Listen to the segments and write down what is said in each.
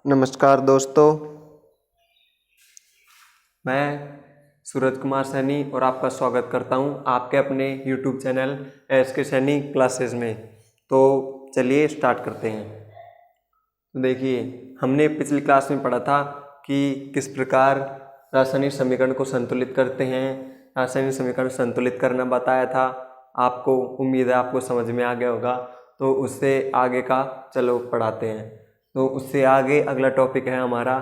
नमस्कार दोस्तों, मैं सूरज कुमार सैनी और आपका स्वागत करता हूं आपके अपने YouTube channel SK Saini classes में। तो चलिए स्टार्ट करते हैं। तो देखिए, हमने पिछली क्लास में पढ़ा था कि किस प्रकार रासायनिक समीकरण को संतुलित करते हैं। रासायनिक समीकरण संतुलित करना बताया था आपको। उम्मीद है आपको समझ में आ गया होगा। तो उससे आगे का चलो पढ़ाते हैं। तो उससे आगे अगला टॉपिक है हमारा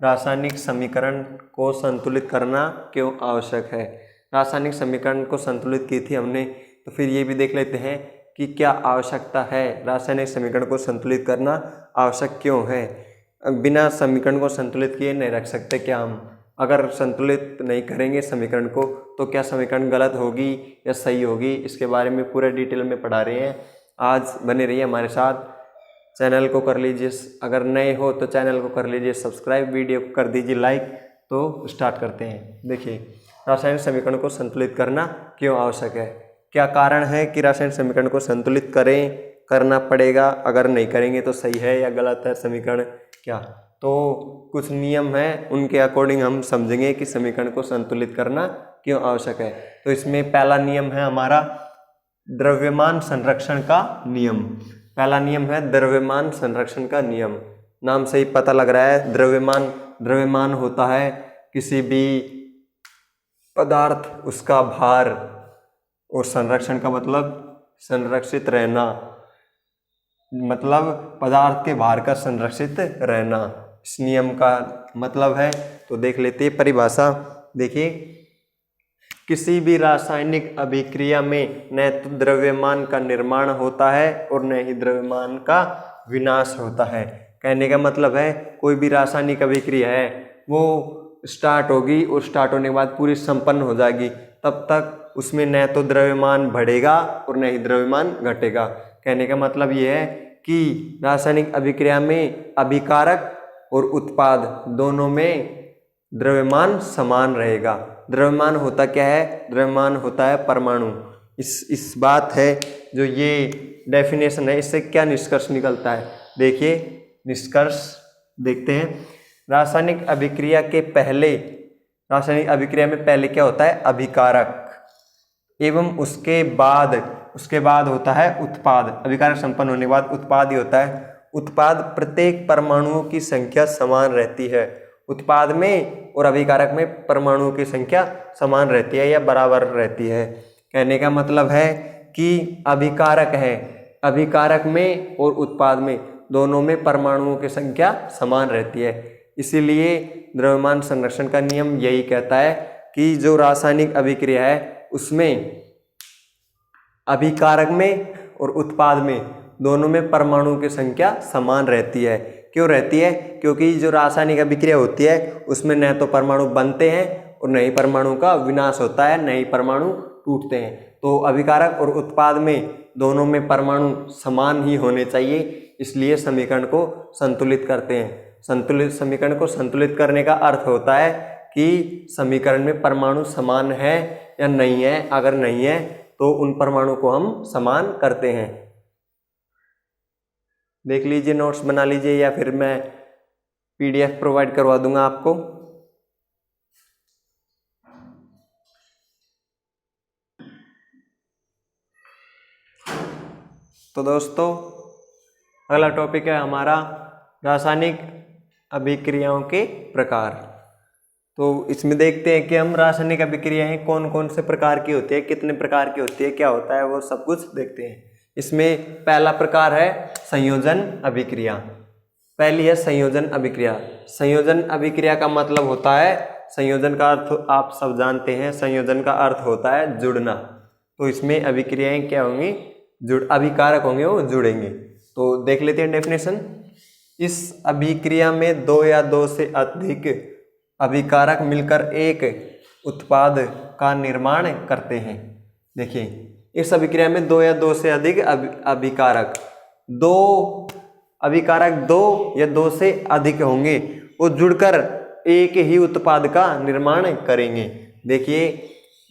रासायनिक समीकरण को संतुलित करना क्यों आवश्यक है। रासायनिक समीकरण को संतुलित की थी हमने, तो फिर ये भी देख लेते हैं कि क्या आवश्यकता है। रासायनिक समीकरण को संतुलित करना आवश्यक क्यों है। बिना समीकरण को संतुलित किए नहीं रख सकते क्या हम? अगर संतुलित नहीं करेंगे समीकरण को तो क्या समीकरण गलत होगी या सही होगी, इसके बारे में पूरे डिटेल में पढ़ा रहे हैं। आज बने रहिए हमारे साथ। चैनल को कर लीजिए, अगर नए हो तो चैनल को कर लीजिए सब्सक्राइब, वीडियो को कर दीजिए लाइक। तो स्टार्ट करते हैं। देखिए, रासायनिक समीकरण को संतुलित करना क्यों आवश्यक है। क्या कारण है कि रासायनिक समीकरण को संतुलित करना पड़ेगा, अगर नहीं करेंगे तो सही है या गलत है समीकरण क्या। तो कुछ नियम हैं, उनके अकॉर्डिंग हम समझेंगे कि समीकरण को संतुलित करना क्यों आवश्यक है। तो इसमें पहला नियम है हमारा द्रव्यमान संरक्षण का नियम। पहला नियम है द्रव्यमान संरक्षण का नियम। नाम से ही पता लग रहा है, द्रव्यमान होता है किसी भी पदार्थ, उसका भार, और संरक्षण का मतलब संरक्षित रहना, मतलब पदार्थ के भार का संरक्षित रहना इस नियम का मतलब है। तो देख लेते हैं परिभाषा। देखिए, किसी भी रासायनिक अभिक्रिया में न तो द्रव्यमान का निर्माण होता है और न ही द्रव्यमान का विनाश होता है। कहने का मतलब है, कोई भी रासायनिक अभिक्रिया है वो स्टार्ट होगी और स्टार्ट होने के बाद पूरी संपन्न हो जाएगी, तब तक उसमें न तो द्रव्यमान बढ़ेगा और न ही द्रव्यमान घटेगा। कहने का मतलब ये है कि रासायनिक अभिक्रिया में अभिकारक और उत्पाद दोनों में द्रव्यमान समान रहेगा। द्रव्यमान होता क्या है? द्रव्यमान होता है परमाणु। इस बात है जो ये डेफिनेशन है, इससे क्या निष्कर्ष निकलता है। देखिए, निष्कर्ष देखते हैं। रासायनिक अभिक्रिया में पहले क्या होता है? अभिकारक, एवं उसके बाद होता है उत्पाद। अभिकारक संपन्न होने के बाद उत्पाद ही होता है। उत्पाद प्रत्येक परमाणुओं की संख्या समान रहती है। उत्पाद में और अभिकारक में परमाणुओं की संख्या समान रहती है या बराबर रहती है। कहने का मतलब है कि अभिकारक में और उत्पाद में दोनों में परमाणुओं की संख्या समान रहती है। इसीलिए द्रव्यमान संरक्षण का नियम यही कहता है कि जो रासायनिक अभिक्रिया है उसमें अभिकारक में और उत्पाद में दोनों में परमाणुओं की संख्या समान रहती है। क्यों रहती है? क्योंकि जो रासायनिक अभिक्रिया होती है उसमें न तो परमाणु बनते हैं और न ही परमाणु का विनाश होता है, न ही परमाणु टूटते हैं। तो अभिकारक और उत्पाद में दोनों में परमाणु समान ही होने चाहिए, इसलिए समीकरण को संतुलित करते हैं। समीकरण को संतुलित करने का अर्थ होता है कि समीकरण में परमाणु समान है या नहीं है। अगर नहीं है तो उन परमाणु को हम समान करते हैं। देख लीजिए, नोट्स बना लीजिए या फिर मैं PDF प्रोवाइड करवा दूंगा आपको। तो दोस्तों, अगला टॉपिक है हमारा रासायनिक अभिक्रियाओं के प्रकार। तो इसमें देखते हैं कि हम रासायनिक अभिक्रियाएं कौन कौन से प्रकार की होती है, कितने प्रकार की होती है, क्या होता है, वो सब कुछ देखते हैं। इसमें पहला प्रकार है संयोजन अभिक्रिया। पहली है संयोजन अभिक्रिया। संयोजन अभिक्रिया का मतलब होता है, संयोजन का अर्थ आप सब जानते हैं, संयोजन का अर्थ होता है जुड़ना। तो इसमें अभिक्रियाएं क्या होंगी? अभिकारक होंगे, वो जुड़ेंगे। तो देख लेते हैं डेफिनेशन। इस अभिक्रिया में दो या दो से अधिक अभिकारक मिलकर एक उत्पाद का निर्माण करते हैं। देखिए, इस अभिक्रिया में दो या दो से अधिक अभिकारक दो या दो से अधिक होंगे, वो जुड़कर एक ही उत्पाद का निर्माण करेंगे। देखिए,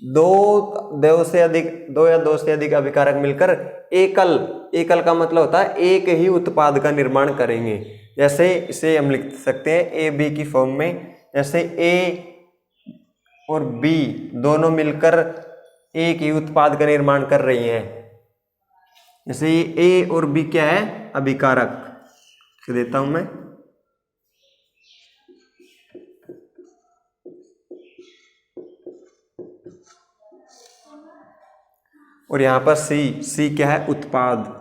दो या दो से अधिक अभिकारक मिलकर एकल का मतलब होता है एक ही उत्पाद का निर्माण करेंगे। जैसे इसे हम लिख सकते हैं ए बी की फॉर्म में। जैसे ए और बी दोनों मिलकर एक ही उत्पाद का निर्माण कर रही हैं। जैसे ये ए और बी क्या है, अभिकारक। लिख देता हूं मैं। और यहां पर सी क्या है, उत्पाद।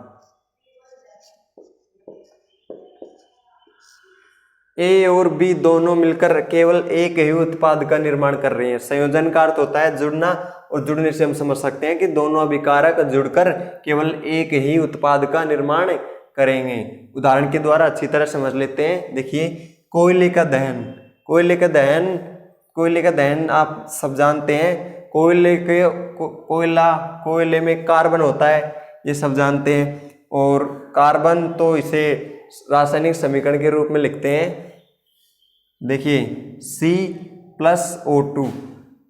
ए और बी दोनों मिलकर केवल एक ही उत्पाद का निर्माण कर रही हैं। संयोजन का अर्थ होता है जुड़ना, और जुड़ने से हम समझ सकते हैं कि दोनों अभिकारक जुड़कर केवल एक ही उत्पाद का निर्माण करेंगे। उदाहरण के द्वारा अच्छी तरह समझ लेते हैं। देखिए, कोयले का दहन। कोयले का दहन आप सब जानते हैं। कोयले में कार्बन होता है, ये सब जानते हैं। और कार्बन तो इसे रासायनिक समीकरण के रूप में लिखते हैं। देखिए, C+O2।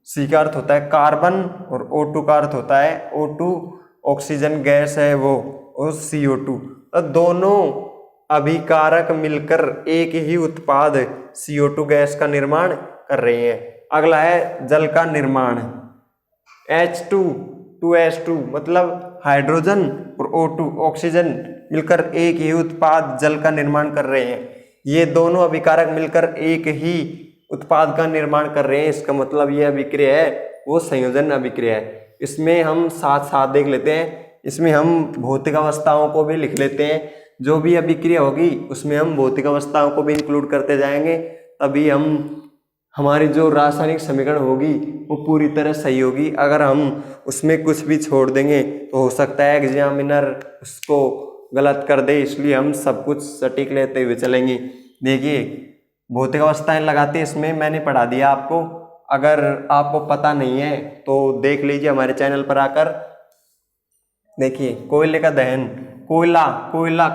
सी का अर्थ होता है कार्बन और O2 का अर्थ होता है, O2 ऑक्सीजन गैस है वो, और CO2। तो दोनों अभिकारक मिलकर एक ही उत्पाद CO2 गैस का निर्माण कर रही है। अगला है जल का निर्माण। H2 मतलब हाइड्रोजन और O2 ऑक्सीजन मिलकर एक ही उत्पाद जल का निर्माण कर रहे हैं। ये दोनों अभिकारक मिलकर एक ही उत्पाद का निर्माण कर रहे हैं। इसका मतलब ये अभिक्रिया है वो संयोजन अभिक्रिया है। इसमें हम साथ साथ देख लेते हैं। इसमें हम भौतिक अवस्थाओं को भी लिख लेते हैं। जो भी अभिक्रिया होगी उसमें हम भौतिक अवस्थाओं को भी इंक्लूड करते जाएंगे, तभी हमारी जो रासायनिक समीकरण होगी वो पूरी तरह सही होगी। अगर हम उसमें कुछ भी छोड़ देंगे तो हो सकता है एग्जामिनर उसको गलत कर दे, इसलिए हम सब कुछ सटीक लेते हुए चलेंगे। देखिए, भौतिक अवस्थाएं लगाते इसमें मैंने पढ़ा दिया आपको। अगर आपको पता नहीं है तो देख लीजिए हमारे चैनल पर आकर। देखिए, कोयले का दहन। कोयला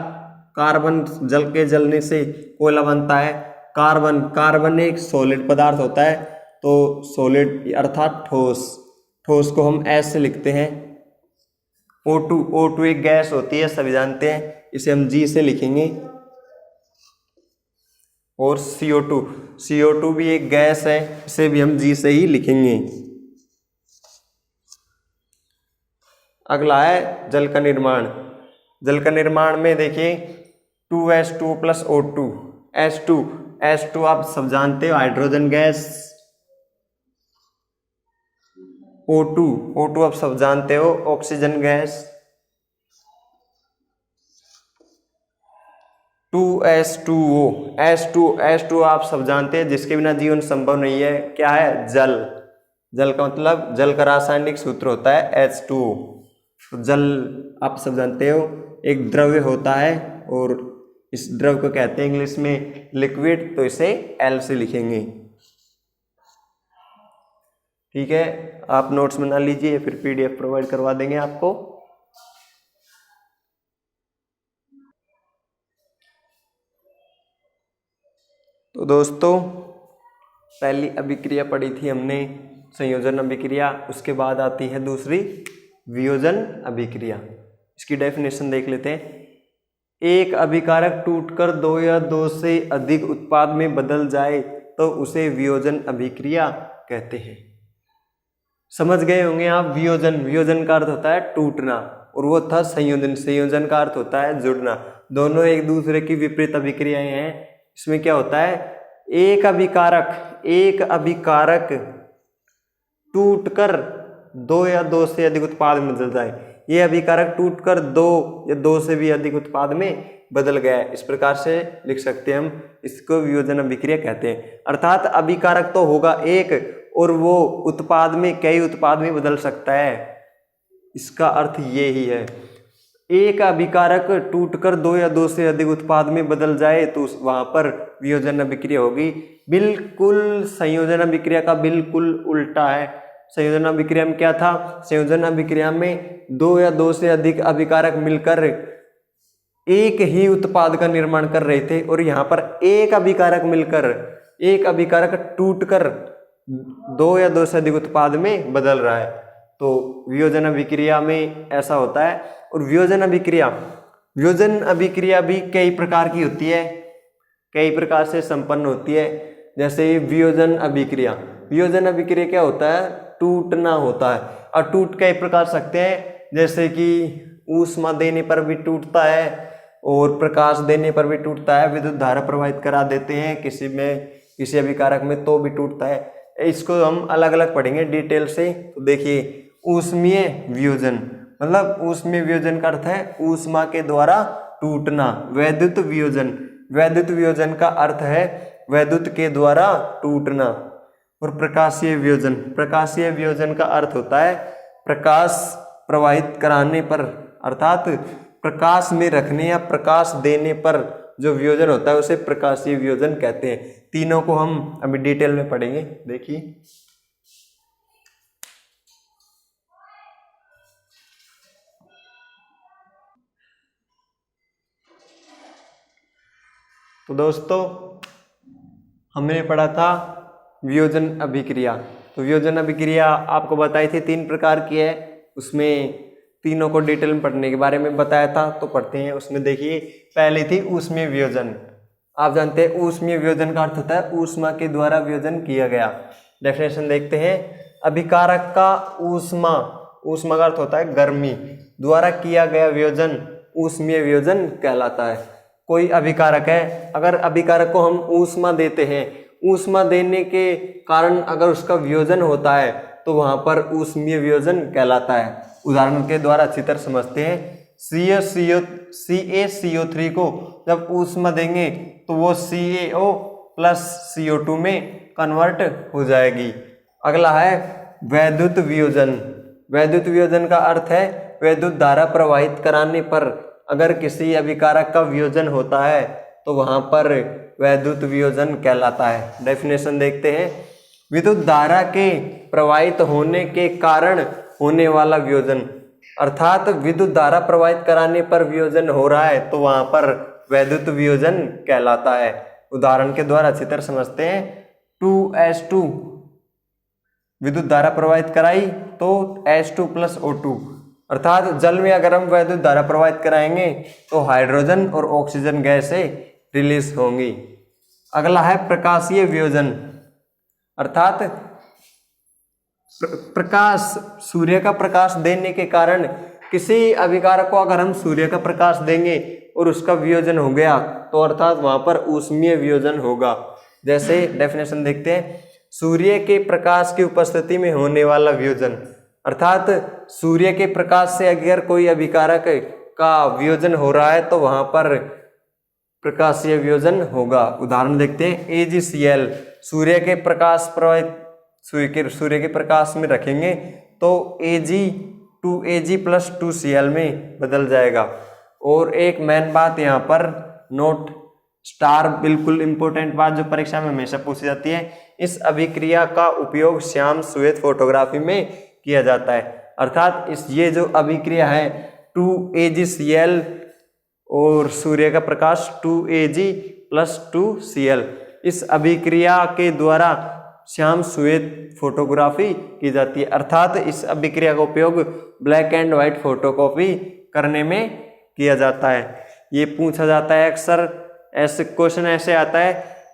कार्बन जल के जलने से कोयला बनता है। कार्बन एक सॉलिड पदार्थ होता है, तो सॉलिड अर्थात ठोस को हम एस से लिखते हैं। O2 एक गैस होती है, सभी जानते हैं, इसे हम G से लिखेंगे। और CO2 भी एक गैस है, इसे भी हम G से ही लिखेंगे। अगला है जल का निर्माण। जल का निर्माण में देखिए 2H2 + O2। H2 आप सब जानते हो, हाइड्रोजन गैस। O2 आप सब जानते हो, ऑक्सीजन गैस। 2H2O H2 आप सब जानते हैं, जिसके बिना जीवन संभव नहीं है। क्या है? जल का मतलब, जल का रासायनिक सूत्र होता है H2O। तो जल आप सब जानते हो एक द्रव्य होता है, और इस द्रव को कहते हैं इंग्लिश में लिक्विड, तो इसे L से लिखेंगे। ठीक है, आप नोट्स बना लीजिए, फिर PDF प्रोवाइड करवा देंगे आपको। तो दोस्तों, पहली अभिक्रिया पढ़ी थी हमने संयोजन अभिक्रिया, उसके बाद आती है दूसरी वियोजन अभिक्रिया। इसकी डेफिनेशन देख लेते हैं। एक अभिकारक टूटकर दो या दो से अधिक उत्पाद में बदल जाए तो उसे वियोजन अभिक्रिया कहते हैं। समझ गए होंगे आप। वियोजन का अर्थ होता है टूटना, और वो था संयोजन का अर्थ होता है जुड़ना। दोनों एक दूसरे की विपरीत अभिक्रियाएं हैं। इसमें क्या होता है, एक अभिकारक टूटकर दो या दो से अधिक उत्पाद में बदल जाए। ये अभिकारक टूटकर दो या दो से भी अधिक उत्पाद में बदल गया है। इस प्रकार से लिख सकते हैं हम, इसको वियोजन अभिक्रिया कहते हैं। अर्थात अभिकारक तो होगा एक, और वो उत्पाद में कई उत्पाद में बदल सकता है। इसका अर्थ ये ही है। एक अभिकारक टूटकर दो या दो से अधिक उत्पाद में बदल जाए तो वहां पर वियोजन अभिक्रिया होगी। बिल्कुल संयोजन अभिक्रिया का बिल्कुल उल्टा है। संयोजन अभिक्रिया में क्या था, संयोजन अभिक्रिया में दो या दो से अधिक अभिकारक मिलकर एक ही उत्पाद का निर्माण कर रहे थे, और यहाँ पर एक अभिकारक टूटकर दो या दो से अधिक उत्पाद में बदल रहा है। तो वियोजन अभिक्रिया में ऐसा होता है। और वियोजन अभिक्रिया भी कई प्रकार की होती है। कई प्रकार से संपन्न होती है। जैसे वियोजन अभिक्रिया, वियोजन अभिक्रिया क्या होता है? टूटना होता है। और टूट कई प्रकार सकते हैं, जैसे कि ऊष्मा देने पर भी टूटता है और प्रकाश देने पर भी टूटता है, विद्युत धारा प्रवाहित करा देते हैं किसी अभिकारक में तो भी टूटता है। इसको हम अलग अलग पढ़ेंगे डिटेल से। तो देखिए, ऊष्मीय वियोजन, मतलब ऊष्मीय वियोजन का अर्थ है ऊष्मा के द्वारा टूटना। वैद्युत वियोजन, वैद्युत वियोजन का अर्थ है वैद्युत के द्वारा टूटना। और प्रकाशीय वियोजन, प्रकाशीय वियोजन का अर्थ होता है प्रकाश प्रवाहित कराने पर, अर्थात प्रकाश में रखने या प्रकाश देने पर जो वियोजन होता है उसे प्रकाशीय वियोजन कहते हैं। तीनों को हम अभी डिटेल में पढ़ेंगे। देखिए, तो दोस्तों हमने पढ़ा था वियोजन अभिक्रिया। तो वियोजन अभिक्रिया आपको बताई थी 3 प्रकार की है, उसमें तीनों को डिटेल में पढ़ने के बारे में बताया था। तो पढ़ते हैं। उसमें देखिए, पहली थी ऊष्मीय वियोजन। आप जानते हैं ऊष्मीय वियोजन का अर्थ होता है ऊष्मा के द्वारा वियोजन किया गया। डेफिनेशन देखते हैं। अभिकारक का ऊष्मा, ऊष्मा का अर्थ होता है गर्मी, द्वारा किया गया वियोजन ऊष्मीय वियोजन कहलाता है। कोई अभिकारक है, अगर अभिकारक को हम ऊष्मा देते हैं, ऊष्मा देने के कारण अगर उसका वियोजन होता है तो वहां पर ऊष्मीय वियोजन कहलाता है। उदाहरण के द्वारा अच्छी तरह समझते हैं। CaCO3 को जब ऊष्मा देंगे तो वो CaO प्लस CO2 में कन्वर्ट हो जाएगी। अगला है वैद्युत वियोजन। वैद्युत वियोजन का अर्थ है वैद्युत धारा प्रवाहित कराने पर अगर किसी अभिकारक का वियोजन होता है तो वहां पर वैद्युत वियोजन कहलाता है। डेफिनेशन देखते हैं। विद्युत धारा के प्रवाहित होने के कारण होने वाला वियोजन, अर्थात विद्युत धारा प्रवाहित कराने पर वियोजन हो रहा है तो वहां पर वैद्युत वियोजन कहलाता है। उदाहरण के द्वारा अच्छी तरह समझते हैं। 2H2 विद्युत धारा प्रवाहित कराई तो H2 प्लस O2, अर्थात जल में अगर हम वैद्युत धारा प्रवाहित कराएंगे तो हाइड्रोजन और ऑक्सीजन गैसें रिलीज होंगी। अगला है प्रकाशीय वियोजन, अर्थात प्रकाश, सूर्य का प्रकाश देने के कारण किसी अभिकारक को अगर हम सूर्य का प्रकाश देंगे और उसका वियोजन हो गया तो अर्थात वहां पर ऊष्मीय वियोजन होगा। जैसे डेफिनेशन देखते हैं। सूर्य के प्रकाश की उपस्थिति में होने वाला वियोजन, अर्थात सूर्य के प्रकाश से अगर कोई अभिकारक का वियोजन हो रहा है तो वहां पर प्रकाशीय वियोजन होगा। उदाहरण देखते हैं। AgCl, सूर्य के प्रकाश प्रवाहित सूर्य के प्रकाश में रखेंगे तो Ag 2Ag प्लस 2Cl में बदल जाएगा। और एक मेन बात यहाँ पर नोट स्टार, बिल्कुल इंपॉर्टेंट बात जो परीक्षा में हमेशा पूछी जाती है, इस अभिक्रिया का उपयोग श्याम श्वेत फोटोग्राफी में किया जाता है। अर्थात ये जो अभिक्रिया है 2AgCl और सूर्य का प्रकाश 2Ag प्लस 2Cl, इस अभिक्रिया के द्वारा श्याम श्वेत फोटोग्राफी की जाती है। अर्थात इस अभिक्रिया का उपयोग ब्लैक एंड व्हाइट फोटोकॉपी करने में किया जाता है। ये पूछा जाता है अक्सर, ऐसे क्वेश्चन ऐसे आता है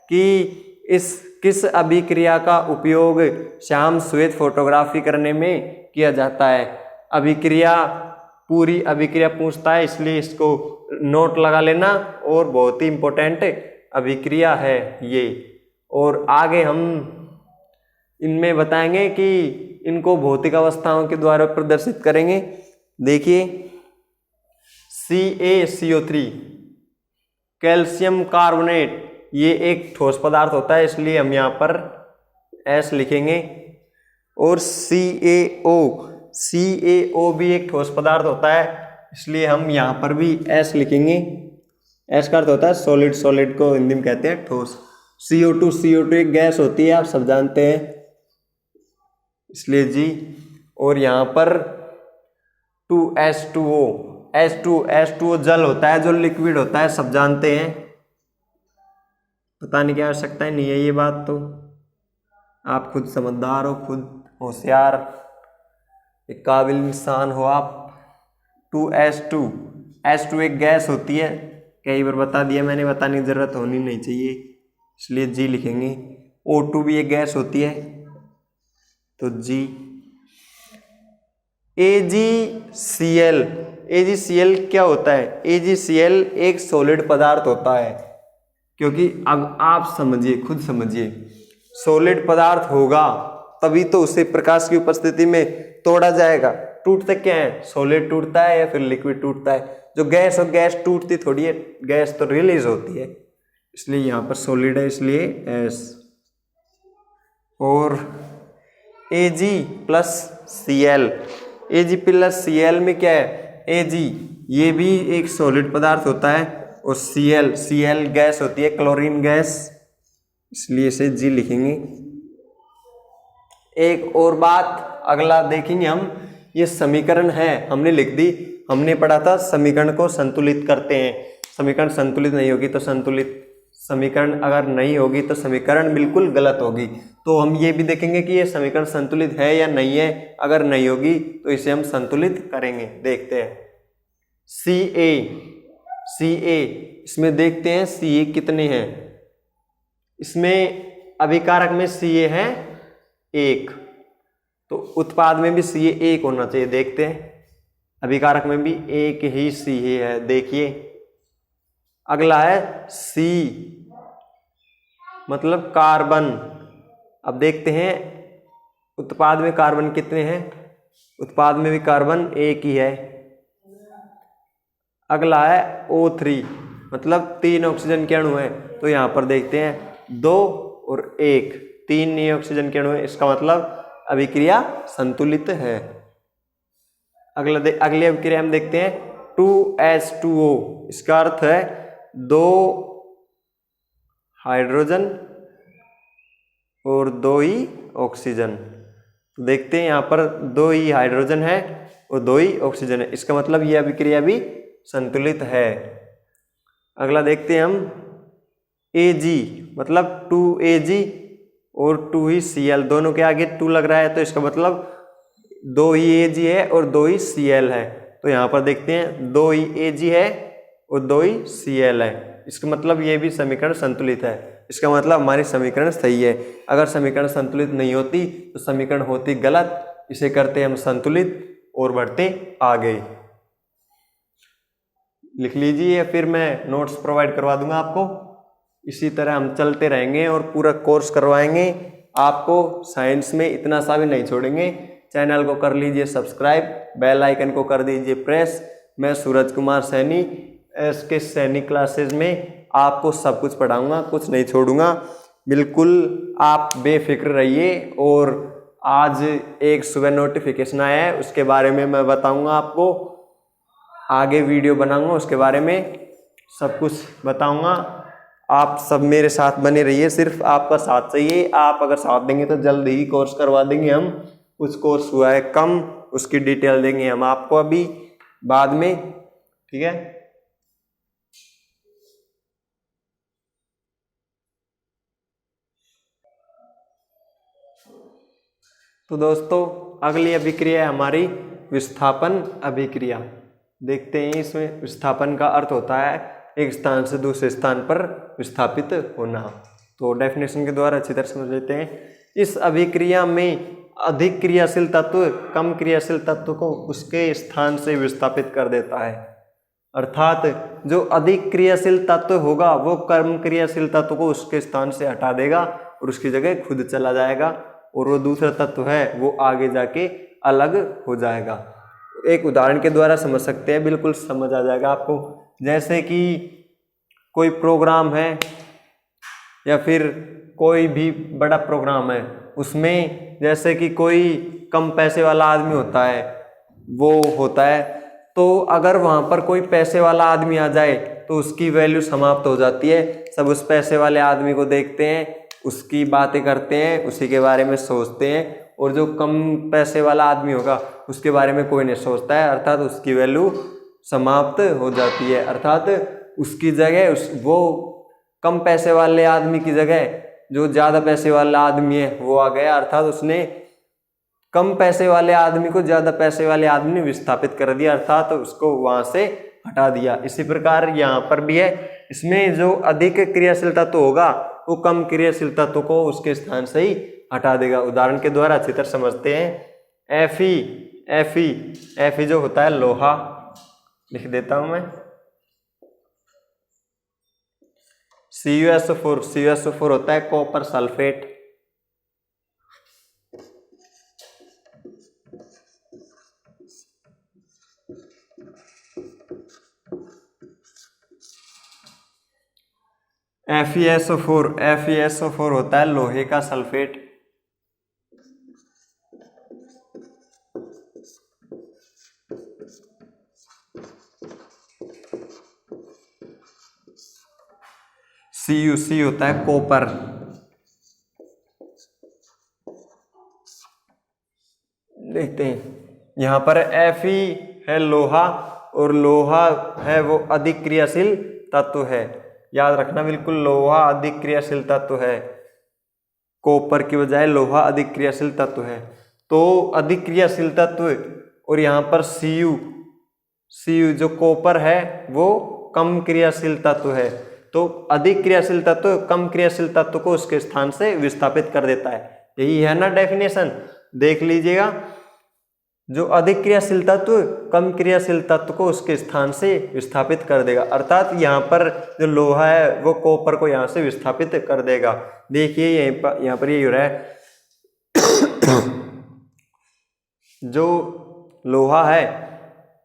कि इस किस अभिक्रिया का उपयोग श्याम श्वेत फोटोग्राफी करने में किया जाता है। अभिक्रिया, पूरी अभिक्रिया पूछता है, इसलिए इसको नोट लगा लेना और बहुत ही इंपॉर्टेंट अभिक्रिया है ये। और आगे हम इनमें बताएंगे कि इनको भौतिक अवस्थाओं के द्वारा प्रदर्शित करेंगे। देखिए, CaCO3 कैल्शियम कार्बोनेट, ये एक ठोस पदार्थ होता है इसलिए हम यहाँ पर S लिखेंगे। और CaO भी एक ठोस पदार्थ होता है इसलिए हम यहाँ पर भी S लिखेंगे। S का अर्थ होता है सॉलिड, सॉलिड को हिंदी में कहते हैं ठोस। CO2 एक गैस होती है, आप सब जानते हैं, इसलिए जी। और यहाँ पर 2H2O जल होता है, जो लिक्विड होता है, सब जानते हैं, बताने की आवश्यकता ही नहीं है ये बात, तो आप खुद समझदार हो, खुद होशियार, एक काबिल इंसान हो आप। 2H2 एक गैस होती है, कई बार बता दिया मैंने, बताने की ज़रूरत होनी नहीं चाहिए, इसलिए जी लिखेंगे। O2 भी एक गैस होती है, तो जी। AgCl, AgCl क्या होता है? AgCl एक सॉलिड पदार्थ होता है, क्योंकि अब आप समझिए, खुद समझिए, सॉलिड पदार्थ होगा तभी तो उसे प्रकाश की उपस्थिति में तोड़ा जाएगा। टूटता क्या है? सॉलिड टूटता है या फिर लिक्विड टूटता है। जो गैस और गैस टूटती थोड़ी है, गैस तो रिलीज होती है, इसलिए यहाँ पर सॉलिड है, इसलिए एस। और Ag plus Cl, Ag plus Cl में क्या है? Ag ये भी एक सॉलिड पदार्थ होता है, और Cl गैस होती है, क्लोरीन गैस, इसलिए इसे जी लिखेंगे। एक और बात अगला देखेंगे हम, ये समीकरण है, हमने लिख दी, हमने पढ़ा था समीकरण को संतुलित करते हैं। समीकरण संतुलित नहीं होगी तो समीकरण अगर नहीं होगी तो समीकरण बिल्कुल गलत होगी। तो हम ये भी देखेंगे कि ये समीकरण संतुलित है या नहीं है। अगर नहीं होगी तो इसे हम संतुलित करेंगे। देखते हैं Ca, इसमें देखते हैं Ca कितने हैं। इसमें अभिकारक में Ca है 1, तो उत्पाद में भी Ca 1 होना चाहिए। देखते हैं, अभिकारक में भी एक ही Ca है। देखिए अगला है C, मतलब कार्बन। अब देखते हैं उत्पाद में कार्बन कितने हैं। उत्पाद में भी कार्बन 1 ही है। अगला है O3, मतलब 3 ऑक्सीजन के अणु हैं। तो यहाँ पर देखते हैं 2 और 1, 3 नए ऑक्सीजन के अणु हैं। इसका मतलब अभिक्रिया संतुलित है। अगली अभिक्रिया हम देखते हैं 2H2O, इसका अर्थ है 2 हाइड्रोजन और 2 ही ऑक्सीजन। तो देखते हैं यहाँ पर 2 ही हाइड्रोजन है और 2 ही ऑक्सीजन है, इसका मतलब यह अभिक्रिया भी संतुलित है। अगला देखते हैं हम Ag, मतलब 2Ag और 2 ही Cl, दोनों के आगे 2 लग रहा है, तो इसका मतलब 2 ही Ag है और 2 ही Cl है। तो यहाँ पर देखते हैं 2 ही Ag है और 2 ही Cl है, इसका मतलब ये भी समीकरण संतुलित है। इसका मतलब हमारी समीकरण सही है। अगर समीकरण संतुलित नहीं होती तो समीकरण होती गलत। इसे करते हम संतुलित और बढ़ते आगे। लिख लीजिए, फिर मैं नोट्स प्रोवाइड करवा दूंगा आपको। इसी तरह हम चलते रहेंगे और पूरा कोर्स करवाएंगे आपको। साइंस में इतना सा भी नहीं छोड़ेंगे। चैनल को कर लीजिए सब्सक्राइब, बेल आइकन को कर दीजिए प्रेस। मैं सूरज कुमार सैनी, SK सैनी क्लासेज में आपको सब कुछ पढ़ाऊंगा, कुछ नहीं छोड़ूंगा। बिल्कुल आप बेफिक्र रहिए। और आज एक सुबह नोटिफिकेशन आया है, उसके बारे में मैं बताऊंगा आपको। आगे वीडियो बनाऊंगा, उसके बारे में सब कुछ बताऊंगा। आप सब मेरे साथ बने रहिए, सिर्फ आपका साथ चाहिए। आप अगर साथ देंगे तो जल्द ही कोर्स करवा देंगे हम। कुछ कोर्स हुआ है कम, उसकी डिटेल देंगे हम आपको अभी बाद में, ठीक है। तो दोस्तों अगली अभिक्रिया है हमारी विस्थापन अभिक्रिया। देखते हैं, इसमें विस्थापन का अर्थ होता है एक स्थान से दूसरे स्थान पर विस्थापित होना। तो डेफिनेशन के द्वारा अच्छी तरह समझ लेते हैं। इस अभिक्रिया में अधिक क्रियाशील तत्व कम क्रियाशील तत्व को उसके स्थान से विस्थापित कर देता है। अर्थात जो अधिक क्रियाशील तत्व होगा वो कम क्रियाशील तत्व को उसके स्थान से हटा देगा और उसकी जगह खुद चला जाएगा, और वो दूसरा तत्व है वो आगे जाके अलग हो जाएगा। एक उदाहरण के द्वारा समझ सकते हैं, बिल्कुल समझ आ जाएगा आपको। जैसे कि कोई प्रोग्राम है या फिर कोई भी बड़ा प्रोग्राम है, उसमें जैसे कि कोई कम पैसे वाला आदमी होता है, वो होता है, तो अगर वहाँ पर कोई पैसे वाला आदमी आ जाए तो उसकी वैल्यू समाप्त हो जाती है। सब उस पैसे वाले आदमी को देखते हैं, उसकी बातें करते हैं, उसी के बारे में सोचते हैं, और जो कम पैसे वाला आदमी होगा उसके बारे में कोई नहीं सोचता है, अर्थात उसकी वैल्यू समाप्त हो जाती है। अर्थात उसकी जगह वो कम पैसे वाले आदमी की जगह जो ज़्यादा पैसे वाला आदमी है वो आ गया, अर्थात उसने कम पैसे वाले आदमी को ज़्यादा पैसे वाले आदमी ने विस्थापित कर दिया, अर्थात उसको वहाँ से हटा दिया। इसी प्रकार यहाँ पर भी है, इसमें जो अधिक क्रियाशील तत्व होगा वो कम क्रियाशील तत्व को उसके स्थान से ही हटा देगा। उदाहरण के द्वारा अच्छी तरह समझते हैं। Fe जो होता है लोहा, लिख देता हूं मैं। CuSO4 होता है कॉपर सल्फेट। FeSO4 होता है लोहे का सल्फेट। CuC होता है कॉपर। देखते हैं यहाँ पर Fe है लोहा, और लोहा है वो अधिक क्रियाशील तत्व है। याद रखना बिल्कुल, लोहा अधिक क्रियाशील तत्व है, कॉपर की बजाय लोहा अधिक क्रियाशील तत्व है। तो अधिक क्रियाशील तत्व, और यहाँ पर Cu जो कॉपर है वो कम क्रियाशील तत्व है। तो अधिक क्रियाशील तत्व कम क्रियाशील तत्व को उसके स्थान से विस्थापित कर देता है। यही है ना डेफिनेशन, देख लीजिएगा। जो अधिक क्रियाशील तत्व कम क्रियाशील तत्व को उसके स्थान से विस्थापित कर देगा, अर्थात यहाँ पर जो लोहा है वो कॉपर को यहाँ से विस्थापित कर देगा। देखिए यहाँ पर ये हो रहा है जो लोहा है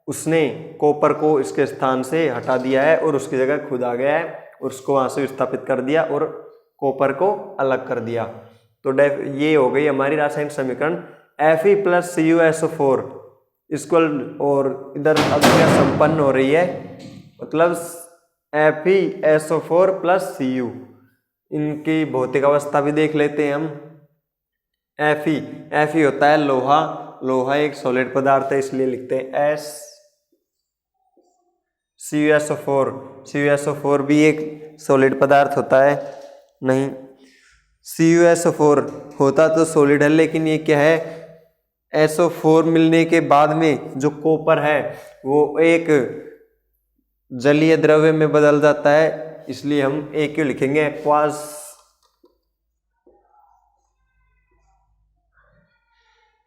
उसने कॉपर को इसके स्थान से हटा दिया है और उसकी जगह खुद आ गया है और उसको वहाँ से विस्थापित कर दिया और कॉपर को अलग कर दिया। तो ये हो गई हमारी रासायनिक समीकरण Fe + CuSO4 इक्वल, और इधर अभिक्रिया संपन्न हो रही है, मतलब FeSO4 + Cu। इनकी भौतिक अवस्था भी देख लेते हैं हम। Fe होता है लोहा, लोहा एक सॉलिड पदार्थ है इसलिए लिखते हैं S। CuSO4 भी एक सॉलिड पदार्थ होता है, नहीं CuSO4 होता तो सॉलिड है, लेकिन ये क्या है, SO4 मिलने के बाद में जो कॉपर है वो एक जलीय द्रव्य में बदल जाता है, इसलिए हम क्यों लिखेंगे एक्वास।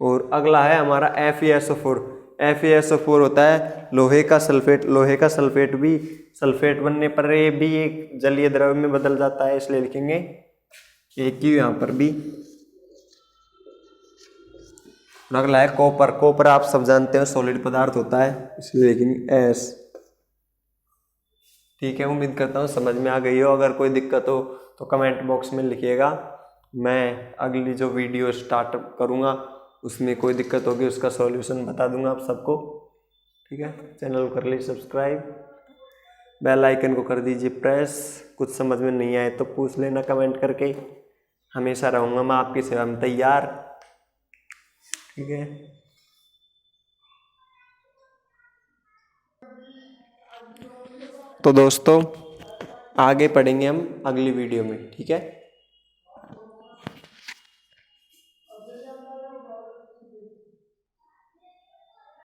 और अगला है हमारा FeSO4 होता है लोहे का सल्फेट। लोहे का सल्फेट भी सल्फेट बनने पर ये भी एक जलीय द्रव्य में बदल जाता है, इसलिए लिखेंगे क्यों यहाँ पर भी। अगला है कॉपर आप सब जानते हैं सॉलिड पदार्थ होता है, इसलिए लिखेंगे S। ठीक है, उम्मीद करता हूँ समझ में आ गई हो। अगर कोई दिक्कत हो तो कमेंट बॉक्स में लिखिएगा, मैं अगली जो वीडियो स्टार्ट करूँगा उसमें कोई दिक्कत होगी उसका सॉल्यूशन बता दूंगा आप सबको। ठीक है, चैनल को कर लीजिए सब्सक्राइब, बेल आइकन को कर दीजिए प्रेस। कुछ समझ में नहीं आए तो पूछ लेना कमेंट करके, हमेशा रहूँगा मैं आपकी सेवा में तैयार। ठीक है, तो दोस्तों आगे पढ़ेंगे हम अगली वीडियो में। ठीक है।